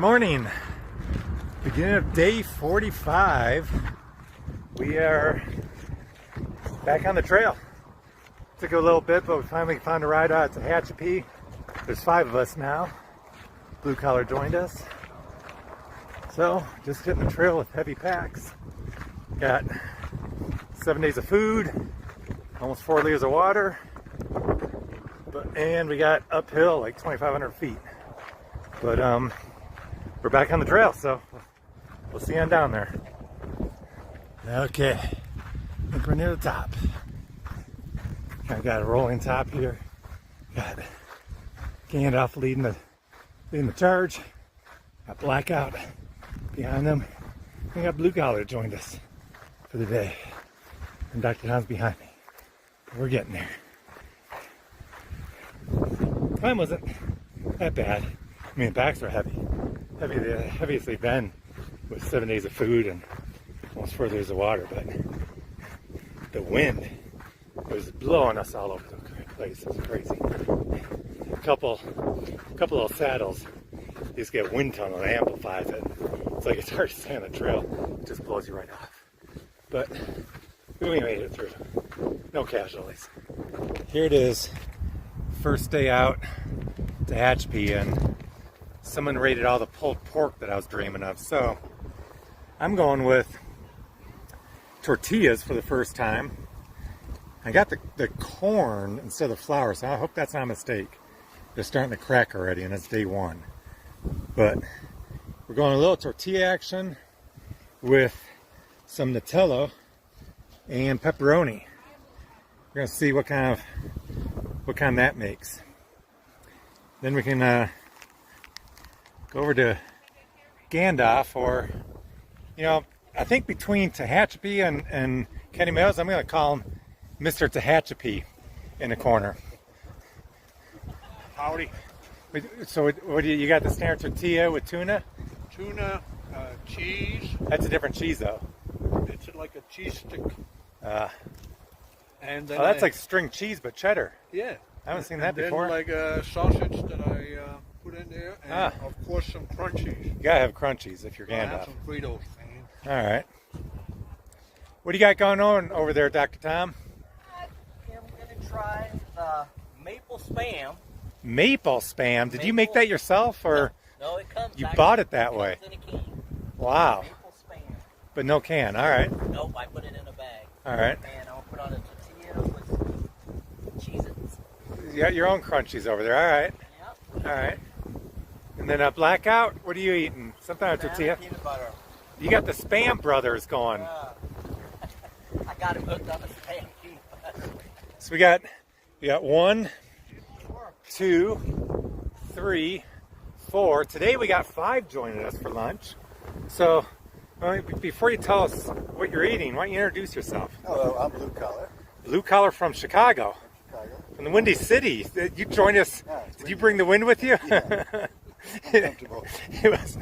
morning. Beginning of day 45. We are back on the trail. Took a little bit, but we finally found a ride out to Tehachapi. There's 5 of us now. Blue collar joined us. So, just hitting the trail with heavy packs. Got 7 days of food, almost 4 liters of water, and we got uphill like 2,500 feet. But we're back on the trail, so we'll see you on down there. Okay, I think we're near the top. I got a rolling top here. Got Gandalf leading the charge. Got Blackout behind them. We got Blue Collar joined us for the day. And Dr. Tom's behind me. We're getting there. Time wasn't that bad. I mean, the packs were heavy. The heaviest they've been with 7 days of food and almost 4 liters of water. But the wind was blowing us all over the place. It was crazy. A couple little saddles, you just get wind tunnel and it amplifies it. It's like it's hard to stay on the trail. It just blows you right off. But we made it through. No casualties. Here it is. First day out to Tehachapi, and someone raided all the pulled pork that I was dreaming of. So I'm going with tortillas for the first time. I got the corn instead of the flour, so I hope that's not a mistake. They're starting to crack already, and it's day 1. But we're going a little tortilla action with some Nutella and pepperoni. We're gonna see what kind that makes. Then we can go over to Gandalf, or I think between Tehachapi and Kenny Mills, I'm gonna call him Mr. Tehachapi in the corner. Howdy. So what do you got? The standard tortilla with tuna? Tuna, cheese. That's a different cheese though. It's like a cheese stick. And then that's like string cheese, but cheddar. Yeah. I haven't seen that before. Then like a sausage that I put in there, and of course some crunchies. You gotta have crunchies if you're Gandalf. I have some Fritos, man. All right. What do you got going on over there, Dr. Tom? I'm gonna try the maple spam. Maple spam? Did you make that yourself, or no, it comes. You bought it that way? In a can. Wow. Maple spam. But no can. All right. Nope, I put it in a bag. All right. And I'll put on a tortilla with Cheez-Its. You got your own crunchies over there. All right. Yep. All right. And then a Blackout. What are you eating? Something on tortilla. Peanut butter. You got the Spam Brothers going. I got him hooked on the spam peanut butter. So we got 1, 2, 3, 4. Today we got 5 joining us for lunch. So before you tell us what you're eating, why don't you introduce yourself? Hello, I'm Blue Collar. Blue Collar from Chicago. From the Windy City. You joined us. Did you bring the wind with you? Yeah. It was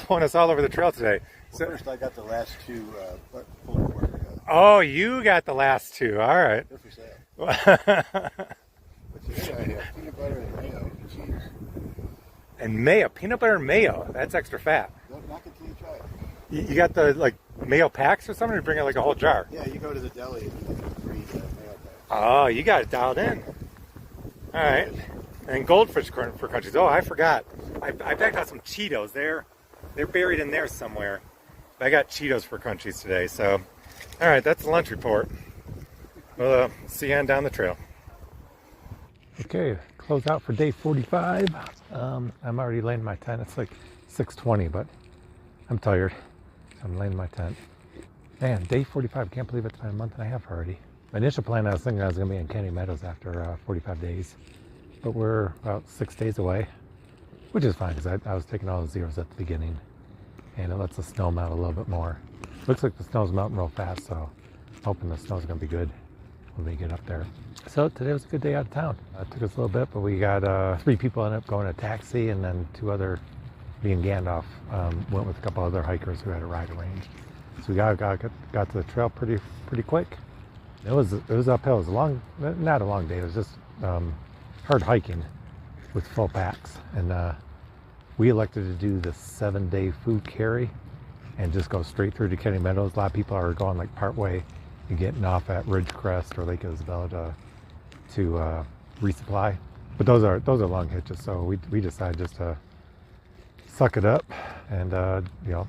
blowing us all over the trail today. Well, first I got the last 2 pulled pork. Oh, you got the last 2. All right. Good for sale. But today I have peanut butter and mayo and cheese. And mayo. Peanut butter and mayo. That's extra fat. Don't knock it till you try it. You got the mayo packs or something? Or you bring it like a whole jar? Yeah, you go to the deli and you get 3 mayo packs. Oh, you got it dialed in. All right. And goldfish for crunchies. Oh, I forgot. I backed out some Cheetos. They're buried in there somewhere. But I got Cheetos for crunchies today. So, all right, that's the lunch report. We'll see you on down the trail. Okay, close out for day 45. I'm already laying in my tent. It's like 6:20, but I'm tired. I'm laying in my tent. Man, day 45. Can't believe it's been a month and a half already. My initial plan, I was thinking I was going to be in Kenny Meadows after 45 days. But we're about 6 days away, which is fine because I was taking all the zeros at the beginning. And it lets the snow melt a little bit more. Looks like the snow's melting real fast, so I'm hoping the snow's going to be good when we get up there. So today was a good day out of town. It took us a little bit, but we got 3 people ended up going to taxi, and then 2 other, me and Gandalf, went with a couple other hikers who had a ride arranged. So we got to the trail pretty quick. It was uphill. It was a long, not a long day. It was just hard hiking with full packs, and We elected to do the 7-day food carry and just go straight through to Kenny Meadows. A lot of people are going like part way and getting off at Ridgecrest or Lake Isabella to resupply. But those are long hitches, so we decided just to suck it up and you know,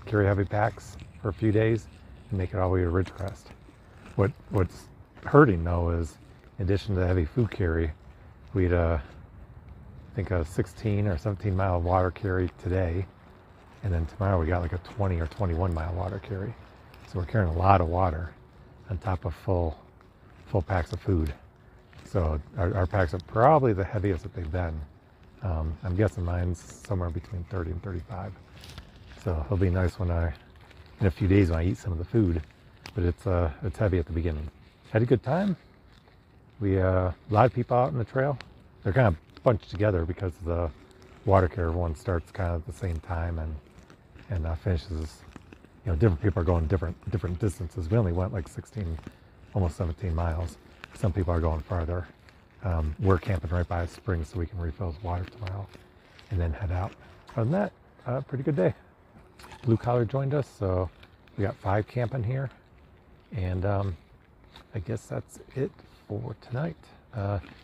carry heavy packs for a few days and make it all the way to Ridgecrest. What's hurting though is, in addition to the heavy food carry, we'd I think a 16 or 17 mile water carry today, and then tomorrow we got like a 20 or 21 mile water carry. So we're carrying a lot of water on top of full packs of food. So our packs are probably the heaviest that they've been. I'm guessing mine's somewhere between 30 and 35. So it'll be nice in a few days when I eat some of the food, but it's heavy at the beginning. Had a good time. A lot of people out on the trail. They're kind of bunched together because the water carry, everyone starts kind of at the same time and finishes. You know, different people are going different distances. We only went like 16, almost 17 miles. Some people are going farther. We're camping right by a spring so we can refill his water tomorrow and then head out. Other than that, pretty good day. Blue Collar joined us, so we got 5 camping here. And I guess that's it for tonight.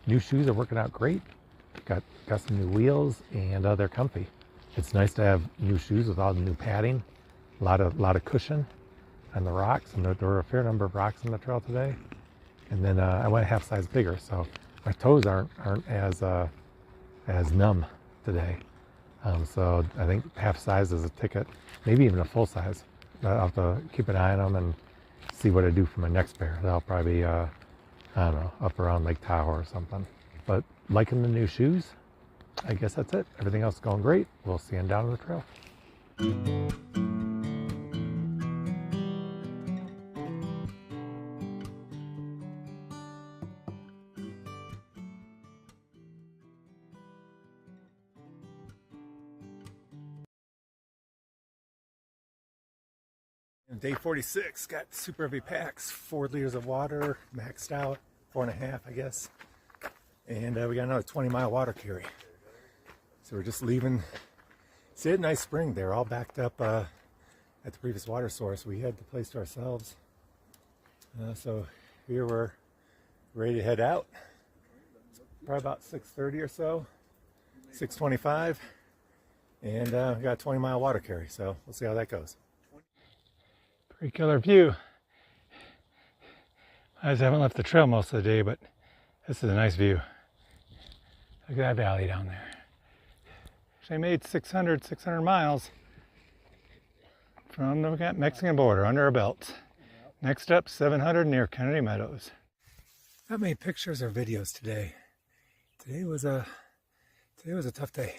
New shoes are working out great. Got some new wheels and they're comfy. It's nice to have new shoes with all the new padding. A lot of cushion on the rocks, and there were a fair number of rocks on the trail today. And then I went a half size bigger, so my toes aren't as numb today. So I think half size is a ticket, maybe even a full size. I'll have to keep an eye on them and see what I do for my next pair. That'll probably be, I don't know, up around Lake Tahoe or something. But liking the new shoes, I guess that's it. Everything else is going great. We'll see you down on the trail. Day 46, got super heavy packs, 4 liters of water, maxed out, 4.5 I guess. And we got another 20-mile water carry. So we're just leaving. See, a nice spring there, all backed up at the previous water source. We had the place to ourselves. So here we're ready to head out. It's probably about 6:30 or so, 6:25. And we got a 20-mile water carry, so we'll see how that goes. Pretty killer view. I just haven't left the trail most of the day, but this is a nice view. Look at that valley down there. They made 600 miles from the Mexican border under our belts. Next up, 700 near Kennedy Meadows. Not many pictures or videos today. Today was a tough day.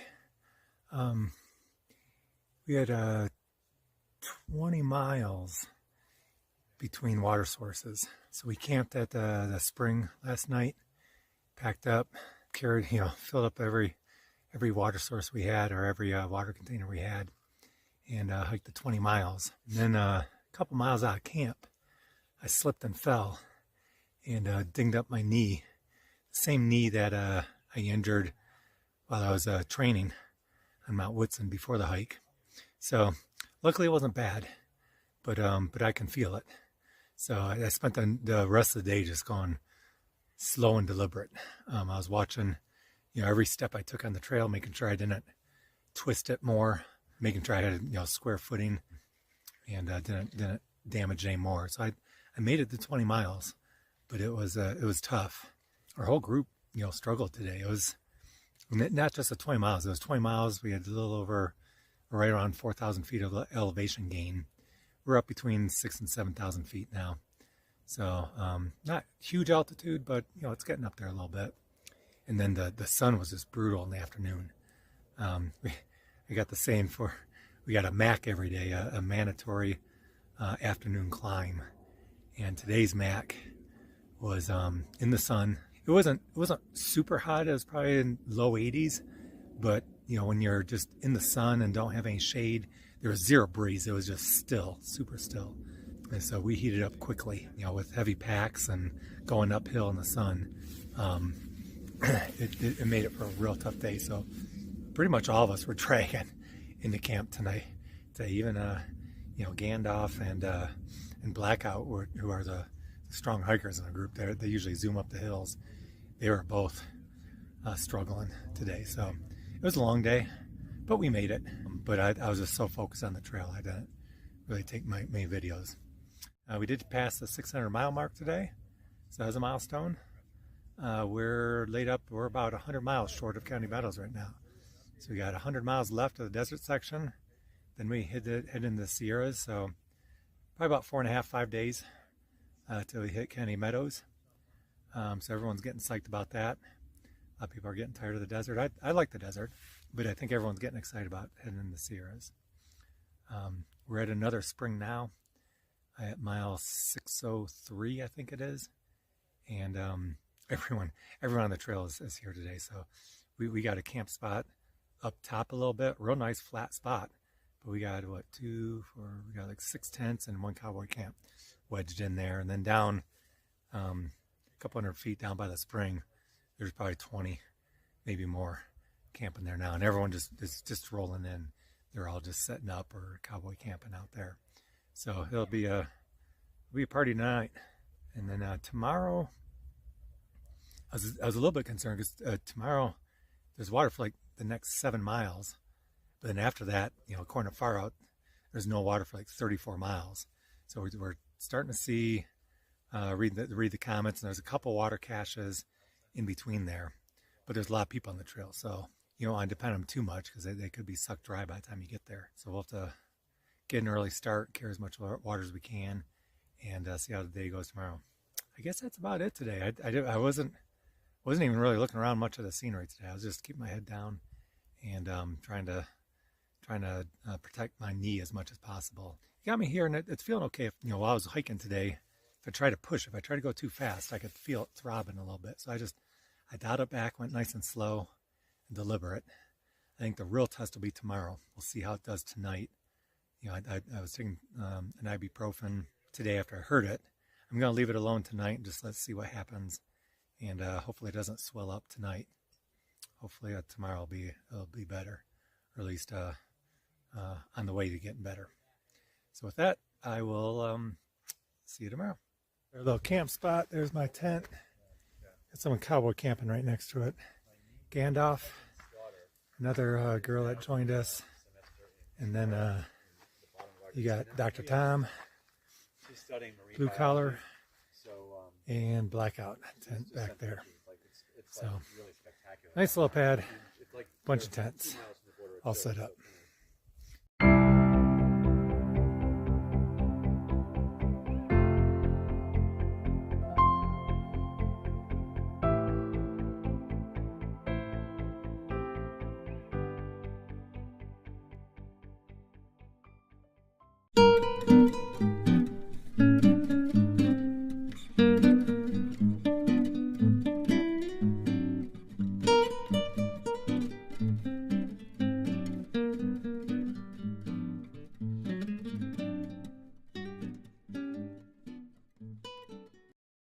We had 20 miles between water sources. So we camped at the spring last night, packed up, carried, filled up every water source we had, or every water container we had, and hiked the 20 miles. And then a couple miles out of camp, I slipped and fell and dinged up my knee. The same knee that I injured while I was training on Mount Whitson before the hike. So luckily it wasn't bad, but I can feel it. So I spent the rest of the day just going slow and deliberate. I was watching, every step I took on the trail, making sure I didn't twist it more, making sure I had square footing, and didn't damage any more. So I made it to 20 miles, but it was tough. Our whole group struggled today. It was not just the 20 miles. It was 20 miles. We had a little over, right around 4,000 feet of elevation gain. We're up between 6,000 and 7,000 feet now. So not huge altitude, but it's getting up there a little bit. And then the sun was just brutal in the afternoon. We got the saying we got a MAC every day, a mandatory afternoon climb. And today's MAC was in the sun. It wasn't super hot. It was probably in low 80s, but when you're just in the sun and don't have any shade, there was zero breeze. It was just still, super still. And so we heated up quickly, with heavy packs and going uphill in the sun. It made it for a real tough day. So pretty much all of us were dragging into camp tonight. Even Gandalf and Blackout, who are the strong hikers in the group. They usually zoom up the hills. They were both struggling today, so it was a long day, but we made it. But I was just so focused on the trail, I didn't really take many videos. We did pass the 600-mile mark today, so that was a milestone. We're about 100 miles short of County Meadows right now. So we got 100 miles left of the desert section. Then we head into the Sierras, so probably about 4.5, 5 days till we hit County Meadows. So everyone's getting psyched about that. A lot of people are getting tired of the desert. I like the desert, but I think everyone's getting excited about heading into the Sierras. We're at another spring now, at mile 603, I think it is. And everyone on the trail is here today. So we got a camp spot up top a little bit, real nice flat spot. But we got we got like 6 tents and 1 cowboy camp wedged in there. And then down a couple hundred feet down by the spring, there's probably 20, maybe more, camping there now. And everyone is just rolling in. They're all just setting up or cowboy camping out there. So it'll be a party tonight. And then tomorrow, I was a little bit concerned because tomorrow there's water for like the next 7 miles. But then after that, according to Far Out, there's no water for like 34 miles. So we're starting to see, read the comments, and there's a couple water caches in between there. But there's a lot of people on the trail, so you don't want to depend on them too much because they could be sucked dry by the time you get there. So we'll have to get an early start, carry as much water as we can, and see how the day goes tomorrow. I guess that's about it today. I wasn't even really looking around much of the scenery today. I was just keeping my head down and trying to protect my knee as much as possible. It got me here, and it's feeling okay. If, while I was hiking today, if I try to go too fast, I could feel it throbbing a little bit. So I dialed it back, went nice and slow and deliberate. I think the real test will be tomorrow. We'll see how it does tonight. I was taking an ibuprofen today after I heard it. I'm going to leave it alone tonight and just let's see what happens. And hopefully it doesn't swell up tonight. Hopefully tomorrow it'll be better, or at least on the way to getting better. So with that, I will see you tomorrow. There's a little camp spot. There's my tent. Got someone cowboy camping right next to it. Gandalf, another girl that joined us, and then you got Dr. Tom, blue collar, and blackout tent back there. So nice little pad, bunch of tents all set up.